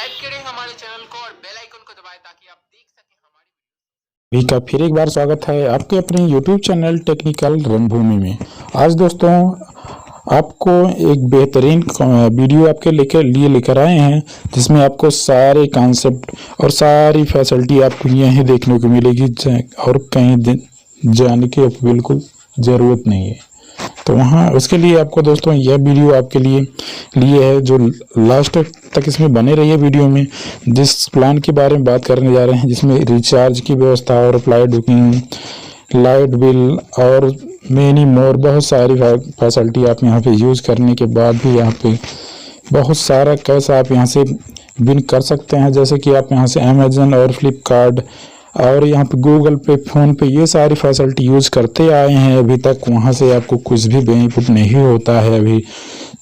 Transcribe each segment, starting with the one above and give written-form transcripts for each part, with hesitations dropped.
Subscribe करें हमारे channel को और बेल आइकन को दबाएं ताकि आप देख सकें हमारी भी का फिर एक बार स्वागत है आपके अपने YouTube चैनल टेक्निकल रणभूमि में। आज दोस्तों आपको एक बेहतरीन वीडियो आपके लेकर आए हैं जिसमें आपको सारे कॉन्सेप्ट और सारी फैसिलिटी आपको यहीं देखने को मिलेगी और कहीं जाने की बिल्कुल ज़रूरत नहीं है। तो वहाँ उसके लिए आपको दोस्तों यह वीडियो आपके लिए है जो लास्ट तक इसमें बने रहिए। वीडियो में जिस प्लान के बारे में बात करने जा रहे हैं जिसमें रिचार्ज की व्यवस्था और फ्लाइट बुकिंग, लाइट बिल और मेनी मोर बहुत सारी फैसिलिटी आप यहाँ पे यूज़ करने के बाद भी यहाँ पे बहुत सारा कैश आप यहाँ से विन कर सकते हैं। जैसे कि आप यहाँ से अमेजन और फ्लिपकार्ट और यहाँ पे गूगल पे, फ़ोन पे ये सारी फैसिलिटी यूज़ करते आए हैं अभी तक। वहाँ से आपको कुछ भी बेनिफिट नहीं होता है अभी।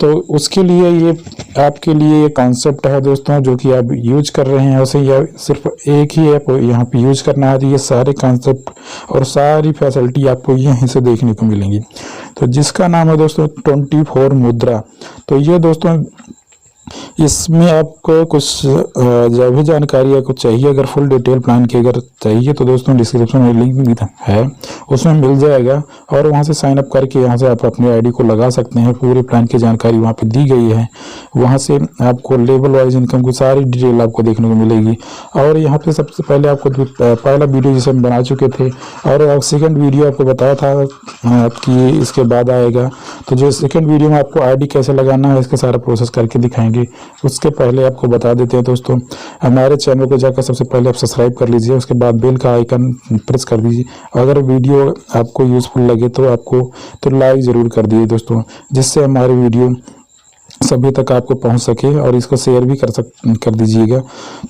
तो उसके लिए ये आपके लिए ये कॉन्सेप्ट है दोस्तों जो कि आप यूज कर रहे हैं। वैसे यह सिर्फ एक ही ऐप यहाँ पे यूज करना है तो ये सारे कॉन्सेप्ट और सारी फैसिलिटी आपको यहीं से देखने को मिलेंगी। तो जिसका नाम है दोस्तों 24 मुद्रा। तो ये दोस्तों इसमें आपको कुछ जो भी जानकारी आपको चाहिए, अगर फुल डिटेल प्लान की अगर चाहिए तो दोस्तों डिस्क्रिप्शन में लिंक है उसमें मिल जाएगा और वहां से साइन अप करके यहाँ से आप अपनी आईडी को लगा सकते हैं। पूरे प्लान की जानकारी वहां पे दी गई है। वहां से आपको लेवल वाइज इनकम की सारी डिटेल आपको देखने को मिलेगी। और यहाँ पे सबसे पहले आपको पहला वीडियो जिसे हम बना चुके थे और सेकेंड वीडियो आपको बताया था कि इसके बाद आएगा। तो जो सेकेंड वीडियो में आपको आई कैसे लगाना है इसका सारा प्रोसेस करके दिखाएंगे। उसके पहले आपको बता देते हैं दोस्तों हमारे चैनल को जाकर सबसे पहले आप सब्सक्राइब कर लीजिए, उसके बाद बेल का आइकन प्रेस कर दीजिए। अगर वीडियो आपको यूजफुल लगे तो लाइक ज़रूर कर दीजिए दोस्तों, जिससे हमारी वीडियो सभी तक आपको पहुंच सके और इसको शेयर भी कर दीजिएगा।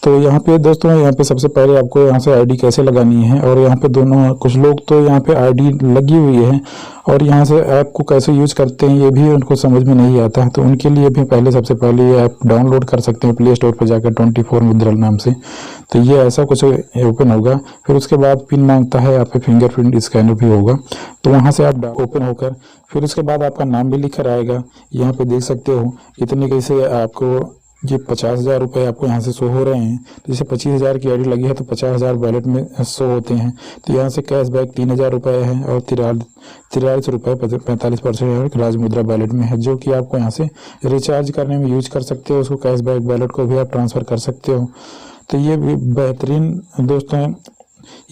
तो यहाँ पे दोस्तों यहाँ पे सबसे पहले आपको यहाँ से आईडी कैसे लगानी है और यहाँ पे दोनों कुछ लोग तो यहाँ पे आईडी लगी हुई है और यहाँ से ऐप को कैसे यूज करते हैं ये भी उनको समझ में नहीं आता है। तो उनके लिए भी पहले सबसे पहले ये ऐप डाउनलोड कर सकते हैं प्ले स्टोर पर जाकर 24 मुद्रा नाम से। तो ये ऐसा कुछ ओपन होगा। फिर उसके बाद पिन मांगता है, यहाँ पे फिंगरप्रिंट स्कैनर भी होगा। तो वहाँ से आप ओपन होकर फिर उसके बाद आपका नाम भी लिखकर आएगा। यहाँ पे देख सकते हो इतने कैसे आपको ये 50,000 रुपये आपको यहाँ से शो हो रहे हैं। तो जैसे 25,000 की आईडी लगी है तो 50,000 वैलेट में शो होते हैं। तो यहाँ से कैशबैक 3,000 रुपये है और 43 रुपये 45% राजमुद्रा वैलेट में है, जो कि आपको यहाँ से रिचार्ज करने में यूज कर सकते हो। उसको कैशबैक वैलेट को भी आप ट्रांसफ़र कर सकते हो। तो ये भी बेहतरीन दोस्तों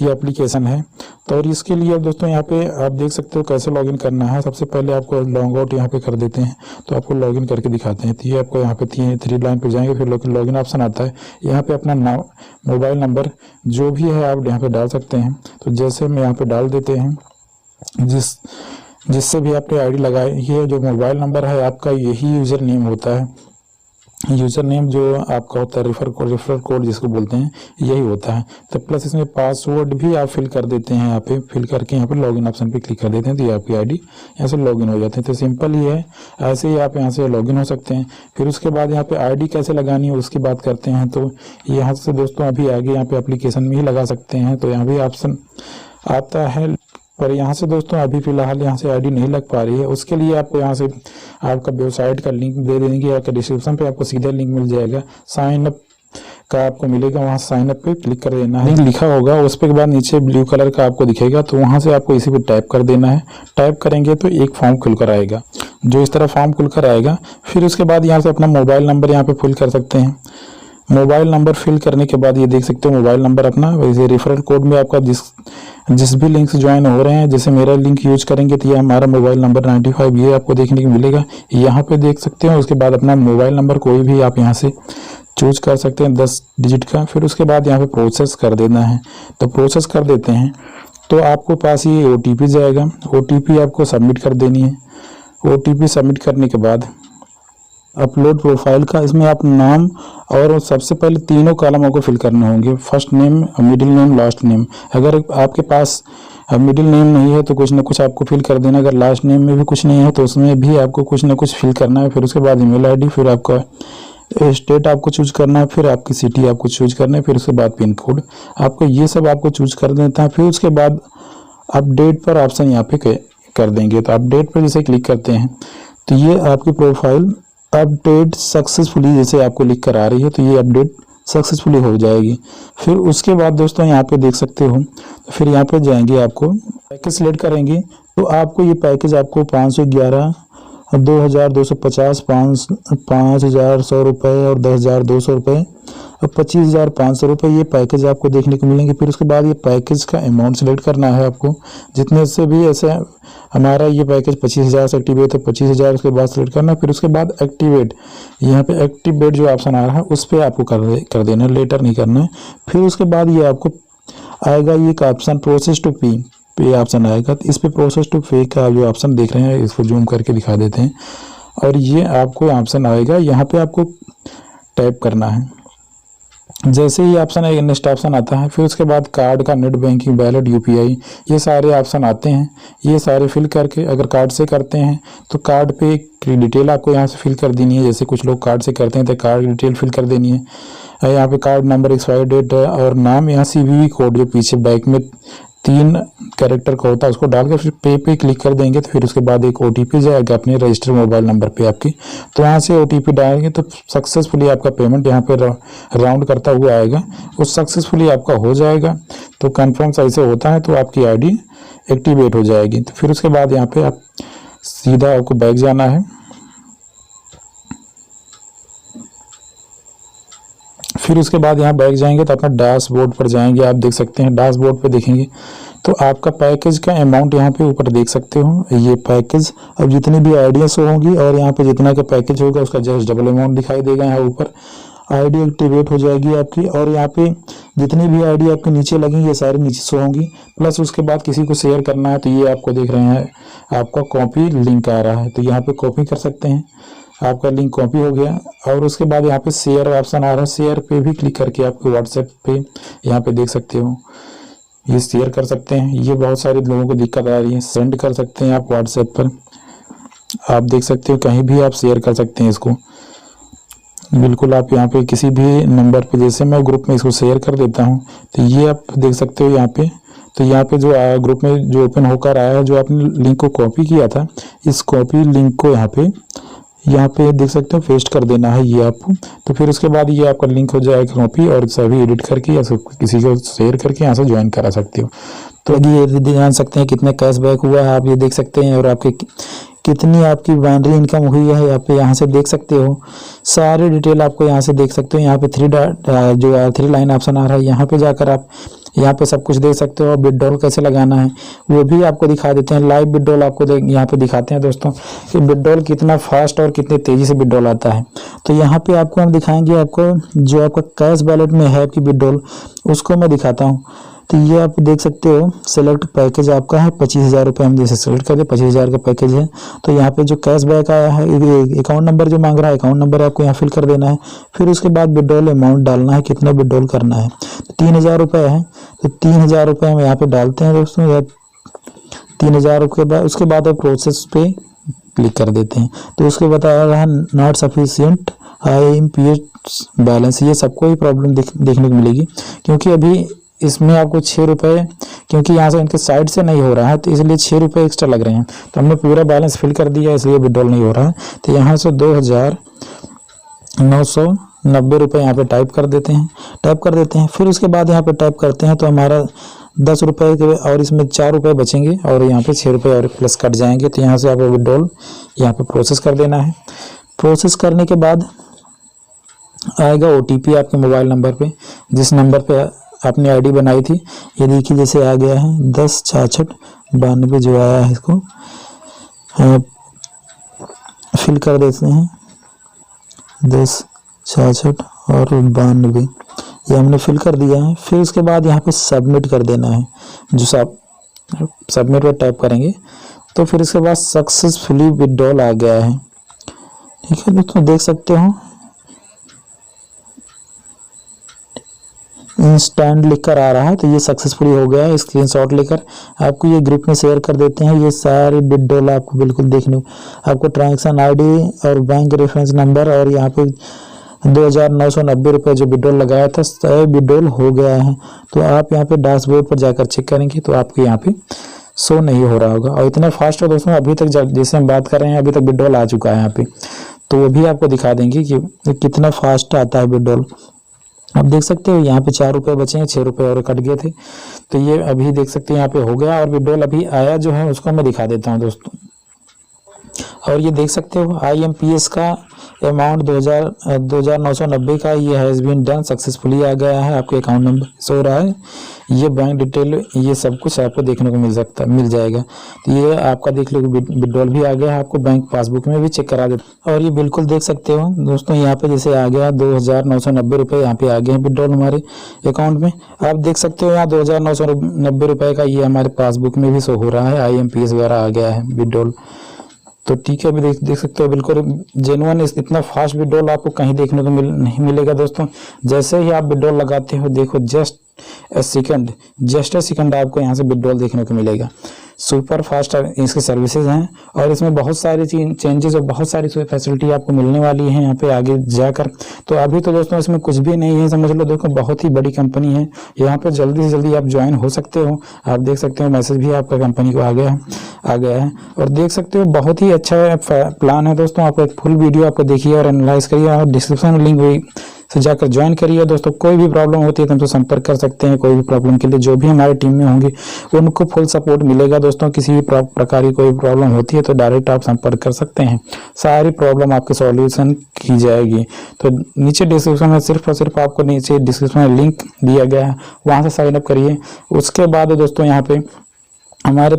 ये एप्लीकेशन है। तो और इसके लिए अब दोस्तों यहाँ पे आप देख सकते हो कैसे लॉगिन करना है। सबसे पहले आपको लॉग आउट यहाँ पे कर देते हैं तो आपको लॉगिन करके दिखाते हैं। तो ये आपको यहाँ पे 3 लाइन पे जाएंगे, फिर लॉगिन ऑप्शन आता है। यहाँ पे अपना नाम, मोबाइल नंबर जो भी है आप यहाँ पे डाल सकते हैं। तो जैसे हम यहाँ पे डाल देते हैं जिससे भी आपने आईडी लगाई, ये जो मोबाइल नंबर है आपका यही यूज़र नेम होता है। यूज़र नेम जो आपका होता है रेफर कोड जिसको बोलते हैं यही होता है। तो प्लस इसमें पासवर्ड भी आप फिल कर देते हैं। यहाँ पे फिल करके यहाँ पे लॉगिन ऑप्शन पे क्लिक कर देते हैं तो ये आपकी आईडी यहाँ से लॉगिन हो जाती है। तो सिंपल ही है, ऐसे ही आप यहाँ से लॉगिन हो सकते हैं। फिर उसके बाद यहाँ पे आईडी कैसे लगानी है उसकी बात करते हैं। तो यहाँ से दोस्तों अभी आगे यहाँ पे एप्लीकेशन में ही लगा सकते हैं। तो यहाँ भी ऑप्शन आता है पर यहाँ से दोस्तों अभी फिलहाल यहाँ से आईडी नहीं लग पा रही है। उसके लिए आपको यहाँ से आपका वेबसाइट का लिंक दे देंगे या डिस्क्रिप्शन पे आपको सीधा लिंक मिल जाएगा, साइन अप का आपको मिलेगा। वहाँ साइन अप पे क्लिक कर देना है, लिखा होगा उस पे के बाद नीचे ब्लू कलर का आपको दिखेगा। तो वहाँ से आपको इसी पे टाइप कर देना है। टाइप करेंगे तो एक फॉर्म खुलकर आएगा, जो इस तरह फॉर्म खुलकर आएगा। फिर उसके बाद यहाँ से अपना मोबाइल नंबर यहाँ पे फिल कर सकते हैं। मोबाइल नंबर फिल करने के बाद ये देख सकते हो मोबाइल नंबर अपना, वैसे रेफरल कोड में आपका जिस भी लिंक से ज्वाइन हो रहे हैं, जैसे मेरा लिंक यूज करेंगे तो ये हमारा मोबाइल नंबर 95 ये आपको देखने को मिलेगा। यहाँ पे देख सकते हो। उसके बाद अपना मोबाइल नंबर कोई भी आप यहाँ से चूज कर सकते हैं 10 डिजिट का। फिर उसके बाद यहाँ पे प्रोसेस कर देना है। तो प्रोसेस कर देते हैं तो आपको पास ये OTP जाएगा। OTP आपको सबमिट कर देनी है। OTP सबमिट करने के बाद अपलोड प्रोफाइल का, इसमें आप नाम और सबसे पहले तीनों कॉलमों को फिल करने होंगे, first name, middle name, last name. अगर आपके पास मिडिल नेम नहीं है तो कुछ ना कुछ आपको फिल कर देना। अगर लास्ट नेम में भी कुछ नहीं है तो उसमें भी आपको कुछ ना कुछ फिल करना है। फिर उसके बाद ईमेल आईडी, फिर आपका स्टेट आपको चूज करना है, फिर आपकी सिटी आपको चूज करना है, फिर उसके बाद पिन कोड आपको ये सब आपको चूज कर देता है। फिर उसके बाद अपडेट पर ऑप्शन यहाँ पे कर देंगे। तो अपडेट पर जैसे क्लिक करते हैं तो ये आपकी प्रोफाइल अपडेट सक्सेसफुली जैसे आपको लिख कर आ रही है। तो ये अपडेट सक्सेसफुली हो जाएगी। फिर उसके बाद दोस्तों यहाँ पे देख सकते हो, तो फिर यहाँ पे जाएंगे, आपको पैकेज सिलेक्ट करेंगे तो आपको ये पैकेज आपको 511, 2250, 5,100 रुपये और 10,200 रुपये और 25,500 रुपये ये पैकेज आपको देखने को मिलेंगे। फिर उसके बाद ये पैकेज का अमाउंट सेलेक्ट करना है आपको, जितने से भी ऐसे हमारा ये पैकेज 25,000 से एक्टिवेट है, 25,000 उसके बाद सेलेक्ट करना है। फिर उसके बाद एक्टिवेट, यहाँ पे एक्टिवेट जो ऑप्शन आ रहा है उस पर आपको कर देना है, लेटर नहीं करना है। फिर उसके बाद ये आपको आएगा ये एक ऑप्शन प्रोसेस टू पे ऑप्शन आएगा, तो इस पे प्रोसेस टू पे का जो ऑप्शन देख रहे हैं इसको जूम करके दिखा देते हैं, और ये आपको ऑप्शन आएगा, यहाँ पे आपको टैप करना है। जैसे ही ऑप्शन आएगा नेक्स्ट ऑप्शन आता है, फिर उसके बाद कार्ड का नेट बैंकिंग, वैलेट, यूपीआई, ये सारे ऑप्शन आते हैं। ये सारे फिल करके अगर कार्ड से करते हैं तो कार्ड पे की डिटेल आपको यहाँ से फिल कर देनी है। जैसे कुछ लोग कार्ड से करते हैं तो कार्ड डिटेल फिल कर देनी है। यहाँ पे कार्ड नंबर, एक्सपायरी डेट और नाम, यहाँ CVV कोड जो पीछे बैक में 3 कैरेक्टर का होता है उसको डाल के फिर पे क्लिक कर देंगे। तो फिर उसके बाद एक OTP जाएगा अपने रजिस्टर्ड मोबाइल नंबर पे आपकी, तो वहाँ से OTP डालेंगे तो सक्सेसफुली आपका पेमेंट यहाँ पे राउंड करता हुआ आएगा, वो सक्सेसफुली आपका हो जाएगा। तो कंफर्म सही से होता है तो आपकी ID एक्टिवेट हो जाएगी। तो फिर उसके बाद यहाँ पे आप सीधा आपको बैक जाना है। फिर उसके बाद यहाँ बैक जाएंगे तो अपना डैशबोर्ड पर जाएंगे। आप देख सकते हैं डैशबोर्ड पे देखेंगे तो आपका पैकेज का अमाउंट यहाँ पे ऊपर देख सकते हो। ये पैकेज अब जितनी भी आइडियाज होंगी और यहाँ पे जितना का पैकेज होगा उसका जस्ट डबल अमाउंट दिखाई देगा। यहाँ ऊपर आईडी एक्टिवेट हो जाएगी आपकी, और यहाँ पे जितनी भी आईडी आपके नीचे लगेंगी ये सारी नीचे शो होंगी। प्लस उसके बाद किसी को शेयर करना है तो ये आपको देख रहे हैं आपका कॉपी लिंक आ रहा है, तो यहाँ पे कॉपी कर सकते हैं, आपका लिंक कॉपी हो गया। और उसके बाद यहाँ पे शेयर ऑप्शन आ रहा है, शेयर पे भी क्लिक करके आपको व्हाट्सएप पे यहाँ पे देख सकते हो ये शेयर कर सकते हैं। ये बहुत सारे लोगों को दिक्कत आ रही है, सेंड कर सकते हैं आप व्हाट्सएप पर, आप देख सकते हो कहीं भी आप शेयर कर सकते हैं इसको। बिल्कुल आप यहाँ पे किसी भी नंबर पे, जैसे मैं ग्रुप में इसको शेयर कर देता हूँ तो ये आप देख सकते हो यहाँ पे। तो यहाँ पे जो आया ग्रुप में जो ओपन होकर आया है, जो आपने लिंक को कॉपी किया था, इस कॉपी लिंक को यहाँ पे देख सकते हो पेस्ट कर देना है ये आपको। तो फिर उसके बाद ये आपका लिंक हो जाएगा कॉपी, और सभी एडिट करके या किसी को शेयर करके यहाँ से ज्वाइन करा सकते हो। तो ये जान सकते हैं कितना कैशबैक हुआ है, आप ये देख सकते हैं, और आपके कितनी आपकी बाइनरी इनकम हुई है आप यहाँ से देख सकते हो। सारी डिटेल आपको यहाँ से देख सकते हो। यहाँ पे 3 लाइन ऑप्शन आ रहा है, यहाँ पे जाकर आप यहाँ पे सब कुछ देख सकते हो। विड्रॉल कैसे लगाना है वो भी आपको दिखा देते हैं। लाइव विड्रॉल आपको यहाँ पे दिखाते हैं दोस्तों कि विड्रॉल कितना फास्ट और कितने तेजी से विड्रॉल आता है। तो यहाँ पे आपको हम दिखाएंगे, आपको जो आपका कैश वैलेट में है कि विड्रॉल, उसको मैं दिखाता हूँ। तो ये आप देख सकते हो सेलेक्ट पैकेज आपका है 25,000 रुपये, हम जैसे सेलेक्ट कर दे 25,000 का पैकेज है। तो यहाँ पे जो कैश बैक आया है, अकाउंट नंबर जो मांग रहा है, अकाउंट नंबर आपको यहाँ फिल कर देना है। फिर उसके बाद विड्रॉल अमाउंट डालना है, कितना विड्रॉल करना है। तो 3,000 रुपये है, तो 3,000 रुपये हम यहाँ पे डालते हैं दोस्तों। 3,000 रुपये बाद उसके बाद आप प्रोसेस पे क्लिक कर देते हैं। तो उसके बता रहा है नॉट सफिशिएंट IMPS बैलेंस, ये सबको ही प्रॉब्लम देखने को मिलेगी, क्योंकि अभी इसमें आपको 6 रुपये, क्योंकि यहाँ से इनके साइड से नहीं हो रहा है तो इसलिए 6 रुपये एक्स्ट्रा लग रहे हैं। तो हमने पूरा बैलेंस फिल कर दिया इसलिए विड्रॉल नहीं हो रहा है। तो यहाँ से 2,990 रुपये यहाँ पे टाइप कर देते हैं। फिर उसके बाद यहाँ पे टाइप करते हैं तो हमारा 10 रुपये के और इसमें 4 रुपये बचेंगे, और यहाँ पे 6 रुपये और प्लस कट जाएंगे। तो यहाँ से आपको विड्रॉल यहाँ पे प्रोसेस कर देना है। प्रोसेस करने के बाद आएगा OTP आपके मोबाइल नंबर पे, जिस नंबर पे आपने आईडी बनाई थी। ये देखिए जैसे आ गया है 106692 जो आया है, इसको फिल कर देते हैं 1066 और 92, ये हमने फिल कर दिया है। फिर उसके बाद यहाँ पे सबमिट कर देना है, जो सबमिट पर टैप करेंगे तो फिर इसके बाद सक्सेसफुली विड्रॉल आ गया है। ठीक है दोस्तों, देख सकते हो इंस्टेंट लिखकर आ रहा है, तो ये सक्सेसफुली हो गया है। स्क्रीनशॉट लेकर आपको ये ग्रुप में शेयर कर देते हैं। ये सारे विड्रॉल आपको बिल्कुल देखने, आपको ट्रांजैक्शन आईडी और बैंक रेफरेंस नंबर, और यहाँ पे 2,990 रुपये जो विड्रॉल लगाया था सब विड्रॉल हो गया है। तो आप यहाँ पे डैशबोर्ड पर जाकर चेक करेंगे तो आपको यहाँ पे शो नहीं हो रहा होगा। और इतना फास्ट है दोस्तों, अभी तक जैसे हम बात कर रहे हैं अभी तक विड्रॉल आ चुका है यहाँ पे, तो वो भी आपको दिखा देंगे कि कितना फास्ट आता है विड्रॉल। आप देख सकते हो यहाँ पे 4 रुपये बचे हैं, 6 रुपये और कट गए थे। तो ये अभी देख सकते हैं यहाँ पे हो गया, और विड्रॉल अभी आया जो है उसको मैं दिखा देता हूँ दोस्तों। और ये देख सकते हो IMPS का अमाउंट 2,990 का ये हैज़ बीन डन सक्सेसफुली आ गया है, आपके अकाउंट नंबर शो रहा है, ये बैंक डिटेल, ये सब कुछ आपको देखने को मिल जाएगा। तो ये आपका देख लो विड्रॉल भी आ गया है, आपको बैंक पासबुक में भी चेक करा देता। और ये बिल्कुल देख सकते हो दोस्तों, यहाँ पे जैसे आ गया 2,990 रुपये यहाँ पे आ गए हैं विड्रॉल हमारे अकाउंट में। आप देख सकते हो यहाँ 2,990 रुपये का ये हमारे पासबुक में भी शो हो रहा है, IMPS वगैरह आ गया है विड्रॉल। तो ठीक है, अभी देख सकते हो बिल्कुल जेन्युइन, इतना फास्ट विड्रॉल आपको कहीं देखने को नहीं मिलेगा दोस्तों। जैसे ही आप विड्रॉल लगाते हो, देखो जस्ट ए सेकंड आपको यहाँ से विड्रॉल देखने को मिलेगा। सुपर फास्ट इसकी सर्विसेज हैं, और इसमें बहुत सारी चेंजेस और बहुत सारी फैसिलिटी आपको मिलने वाली है यहाँ पे आगे जाकर। तो अभी तो दोस्तों इसमें कुछ भी नहीं है, समझ लो दोस्तों, बहुत ही बड़ी कंपनी है। यहाँ पे जल्दी से जल्दी आप ज्वाइन हो सकते हो। आप देख सकते हो मैसेज भी आपका कंपनी को आ गया है, और देख सकते हो बहुत ही अच्छा प्लान है दोस्तों। आपको एक फुल वीडियो आपको देखिए और एनालाइज करिए, और डिस्क्रिप्शन में लिंक हुई से जाकर ज्वाइन करिए दोस्तों। कोई भी प्रॉब्लम होती है तो हमसे संपर्क कर सकते हैं, कोई भी प्रॉब्लम के लिए जो भी हमारी टीम में होंगे उनको फुल सपोर्ट मिलेगा दोस्तों। किसी भी प्रकार की कोई प्रॉब्लम होती है तो डायरेक्ट आप संपर्क कर सकते हैं, सारी प्रॉब्लम आपके सॉल्यूशन की जाएगी। तो नीचे डिस्क्रिप्शन में सिर्फ और सिर्फ आपको नीचे डिस्क्रिप्शन में लिंक दिया गया है, वहाँ से साइन अप करिए। उसके बाद दोस्तों यहाँ पे हमारे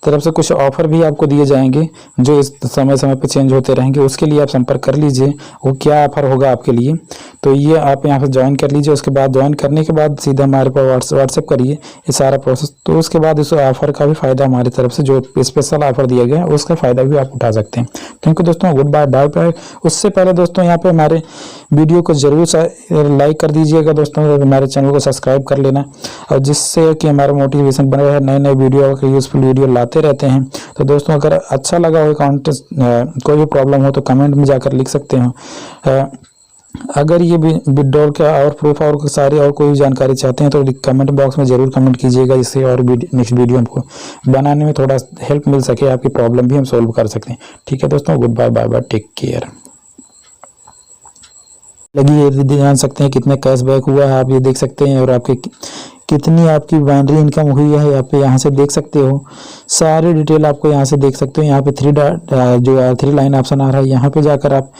तरफ से कुछ ऑफर भी आपको दिए जाएंगे जो इस समय समय पर चेंज होते रहेंगे। उसके लिए आप संपर्क कर लीजिए, वो क्या ऑफर होगा आपके लिए। तो ये आप यहाँ पे ज्वाइन कर लीजिए। उसके बाद ज्वाइन करने के बाद सीधा हमारे पास व्हाट्सएप करिए ये सारा प्रोसेस। तो उसके बाद इस ऑफर का भी फ़ायदा हमारी तरफ से जो स्पेशल ऑफर दिया गया है उसका फ़ायदा भी आप उठा सकते हैं। थैंक यू दोस्तों, गुड बाय, बाय बाय। उससे पहले दोस्तों यहाँ पे हमारे वीडियो को जरूर लाइक कर दीजिएगा दोस्तों, हमारे चैनल को सब्सक्राइब कर लेना, और जिससे कि हमारा मोटिवेशन बने रहे, नए नए वीडियो यूजफुल वीडियो लाते रहते हैं। तो दोस्तों अगर अच्छा लगा हो अकाउंट कोई भी प्रॉब्लम हो तो कमेंट में जाकर लिख सकते हो। अगर ये विड्रॉल का और प्रूफ और सारी और कोई जानकारी चाहते हैं तो कमेंट बॉक्स में जरूर कमेंट कीजिएगा, जिससे और नेक्स्ट वीडियो हमको बनाने में थोड़ा हेल्प मिल सके, आपकी प्रॉब्लम भी हम सोल्व कर सकते हैं। ठीक है दोस्तों, good bye, bye bye, take care. लगी ये जान सकते हैं कितने कैशबैक हुआ है, आप ये देख सकते हैं, और आपके कितनी आपकी बाइनरी इनकम हुई है आप यहाँ से देख सकते हो। सारी डिटेल आपको यहाँ से देख सकते हो। यहाँ पे थ्री लाइन ऑप्शन आ रहा है, यहाँ पे जाकर आप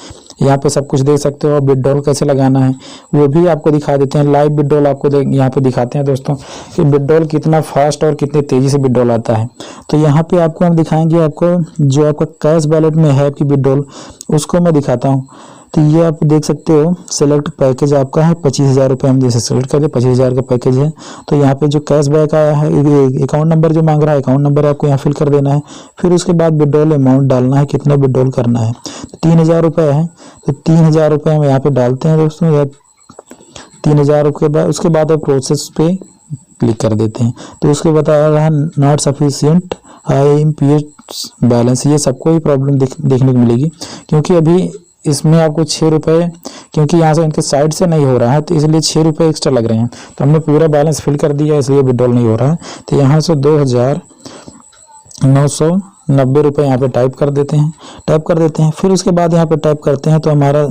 यहाँ पे सब कुछ देख सकते हो। विड्रॉल कैसे लगाना है वो भी आपको दिखा देते हैं, लाइव विड्रॉल आपको यहाँ पे दिखाते हैं दोस्तों कि विड्रॉल कितना फास्ट और कितनी तेजी से विड्रॉल आता है। तो यहाँ पे आपको हम दिखाएंगे, आपको जो आपका कैश वॉलेट में है कि विड्रॉल, उसको मैं दिखाता हूँ। तो ये आप देख सकते हो, सेलेक्ट पैकेज आपका है 25,000 रुपये, हम जैसे सेलेक्ट करके 25,000 का पैकेज है। तो यहाँ पे जो कैशबैक आया है, अकाउंट नंबर जो मांग रहा है, अकाउंट नंबर आपको यहाँ फिल कर देना है। फिर उसके बाद विड्रॉल अमाउंट डालना है, कितना विड्रॉल करना है। तो 3,000 रुपये है, तो 3,000 रुपये हम यहाँ पे डालते हैं दोस्तों। 3,000 रुपये बाद उसके बाद आप प्रोसेस पे क्लिक कर देते हैं। तो उसके बता रहा है नॉट सफिशिएंट IMPS बैलेंस। ये सबको ही प्रॉब्लम देखने को मिलेगी, क्योंकि अभी इसमें आपको 6 रुपये, क्योंकि यहाँ से इनके साइड से नहीं हो रहा है तो इसलिए 6 रुपये एक्स्ट्रा लग रहे हैं। तो हमने पूरा बैलेंस फिल कर दिया, इसलिए विड्रॉल नहीं हो रहा है। तो यहाँ से 2,990 रुपये यहाँ पे टाइप कर देते हैं। फिर उसके बाद यहाँ पे टाइप करते हैं तो हमारा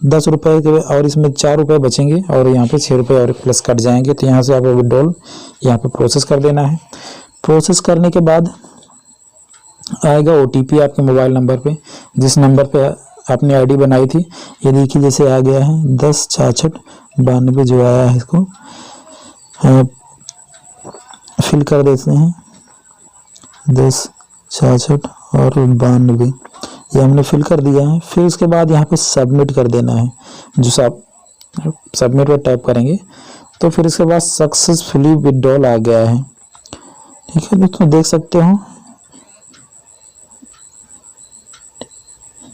10 रुपये के और इसमें 4 रुपये बचेंगे, और यहाँ पे 6 रुपये और प्लस कट जाएंगे। तो यहाँ से आपको विड्रॉल यहाँ पे प्रोसेस कर देना है। प्रोसेस करने के बाद आएगा OTP आपके मोबाइल नंबर पे, जिस नंबर पे आपने ID बनाई थी। ये देखिए जैसे आ गया है 106692 जो आया है, इसको फिल कर देते हैं 1066 और 92, ये हमने फिल कर दिया है। फिर उसके बाद यहाँ पे सबमिट कर देना है, जो सबमिट पर टैप करेंगे तो फिर इसके बाद सक्सेसफुली विड्रॉल आ गया है। ठीक है दोस्तों, देख सकते हो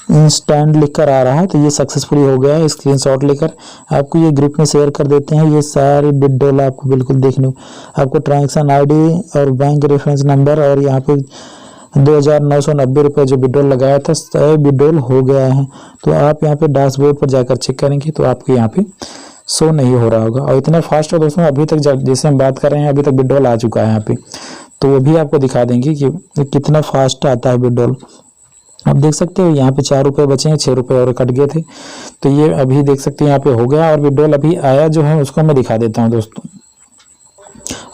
इंस्टेंट लिखकर आ रहा है, तो ये सक्सेसफुली हो गया है। स्क्रीनशॉट लेकर आपको ये ग्रुप में शेयर कर देते हैं। ये सारी विड्रॉल आपको बिल्कुल देखने, आपको ट्रांजैक्शन ID और बैंक रेफरेंस नंबर, और यहाँ पे 2,990 रुपये जो विड्रॉल लगाया था, सब विड्रॉल हो गया है। तो आप यहाँ पे डैशबोर्ड पर जाकर चेक करेंगे तो आपको यहाँ पे शो नहीं हो रहा होगा। और इतना फास्ट है दोस्तों, अभी तक जैसे हम बात कर रहे हैं अभी तक विड्रॉल आ चुका है यहाँ पे, तो वो भी आपको दिखा देंगे कि कितना फास्ट आता है विड्रॉल। आप देख सकते हो यहाँ पे 4 रुपये बचे हैं, 6 रुपये और कट गए थे। तो ये अभी देख सकते हैं यहाँ पे हो गया, और विड्रॉल अभी आया जो है उसको मैं दिखा देता हूँ दोस्तों।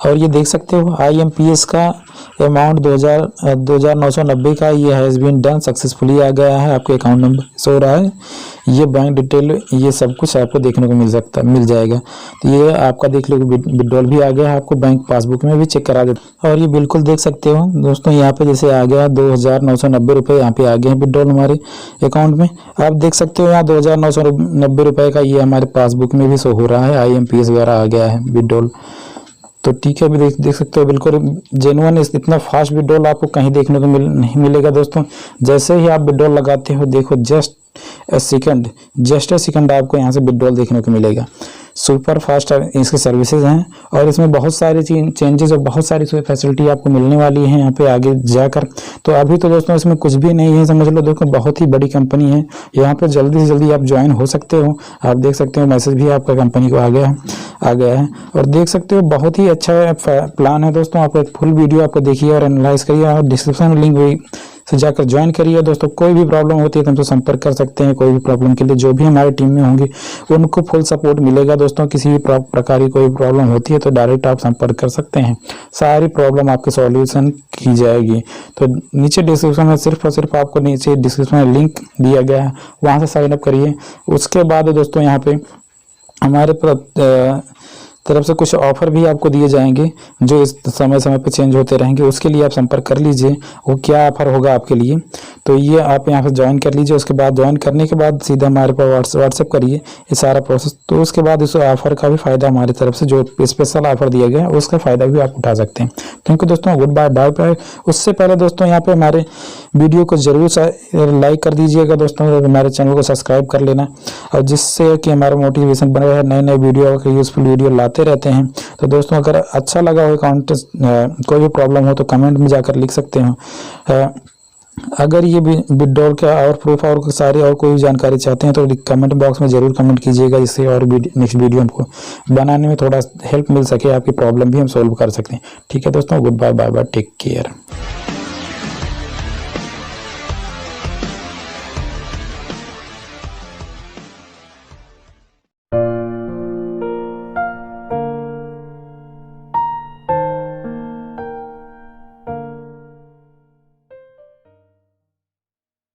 और ये देख सकते हो IMPS का अमाउंट 2,990 का ये हैज़ बीन डन सक्सेसफुली आ गया है, आपके अकाउंट नंबर शो रहा है, ये बैंक डिटेल, ये सब कुछ आपको देखने को मिल जाएगा। तो ये आपका देख लो विड्रॉल भी आ गया है, आपको बैंक पासबुक में भी चेक करा देता। और ये बिल्कुल देख सकते हो दोस्तों, यहाँ पे जैसे आ गया 2,990 रुपये यहाँ पे आ गए हैं विड्रॉल हमारे अकाउंट में। आप देख सकते हो यहाँ 2,990 रुपये का ये हमारे पासबुक में भी शो हो रहा है, IMPS वगैरह आ गया है विड्रॉल। तो ठीक है, अभी देख सकते हो बिल्कुल जेन्युइन, इतना फास्ट विड्रॉल आपको कहीं देखने को नहीं मिलेगा दोस्तों। जैसे ही आप विड्रॉल लगाते हो, देखो जस्ट ए सेकंड आपको यहाँ से विड्रॉल देखने को मिलेगा। सुपर फास्ट इसकी सर्विसेज हैं, और इसमें बहुत सारी चेंजेस और बहुत सारी फैसिलिटी आपको मिलने वाली है यहाँ पे आगे जाकर। तो अभी तो दोस्तों इसमें कुछ भी नहीं है, समझ लो दोस्तों, बहुत ही बड़ी कंपनी है। यहाँ पे जल्दी से जल्दी आप ज्वाइन हो सकते हो। आप देख सकते हो मैसेज भी आपका कंपनी को आ गया है। और देख सकते हो बहुत ही अच्छा प्लान है दोस्तों। आप एक फुल वीडियो आपको देखिए और एनालाइज करिए, और डिस्क्रिप्शन में लिंक भी से जाकर ज्वाइन करिए दोस्तों। कोई भी प्रॉब्लम होती है तो हमसे संपर्क कर सकते हैं। कोई भी प्रॉब्लम के लिए जो भी हमारी टीम में होंगे उनको फुल सपोर्ट मिलेगा दोस्तों। किसी भी प्रकार की कोई प्रॉब्लम होती है तो डायरेक्ट आप संपर्क कर सकते हैं, सारी प्रॉब्लम आपके सॉल्यूशन की जाएगी। तो नीचे डिस्क्रिप्शन में सिर्फ और सिर्फ आपको नीचे डिस्क्रिप्शन में लिंक दिया गया है, वहाँ से साइन अप करिए। उसके बाद दोस्तों यहाँ पे हमारे तरफ से कुछ ऑफर भी आपको दिए जाएंगे जो इस समय समय पर चेंज होते रहेंगे। उसके लिए आप संपर्क कर लीजिए, वो क्या ऑफर होगा आपके लिए। तो ये आप यहाँ पे ज्वाइन कर लीजिए। उसके बाद ज्वाइन करने के बाद सीधा हमारे पास व्हाट्सएप करिए ये सारा प्रोसेस। तो उसके बाद इस ऑफर का भी फ़ायदा हमारी तरफ से जो स्पेशल ऑफर दिया गया है उसका फ़ायदा भी आप उठा सकते हैं। थैंक यू दोस्तों, गुड बाय, बाय बाय। उससे पहले दोस्तों यहाँ पे हमारे वीडियो को ज़रूर लाइक कर दीजिएगा दोस्तों, हमारे चैनल को सब्सक्राइब कर लेना, और जिससे कि हमारा मोटिवेशन बने रहे, नए नए वीडियो यूजफुल वीडियो लाते रहते हैं। तो दोस्तों अगर अच्छा लगा हो कंटेंट, कोई भी प्रॉब्लम हो तो कमेंट में जाकर लिख सकते हो। अगर ये विड्रॉल का और प्रूफ और सारी और कोई जानकारी चाहते हैं तो कमेंट बॉक्स में ज़रूर कमेंट कीजिएगा, जिससे और नेक्स्ट वीडियो हमको बनाने में थोड़ा हेल्प मिल सके, आपकी प्रॉब्लम भी हम सॉल्व कर सकते हैं। ठीक है दोस्तों, good bye, bye bye, take care.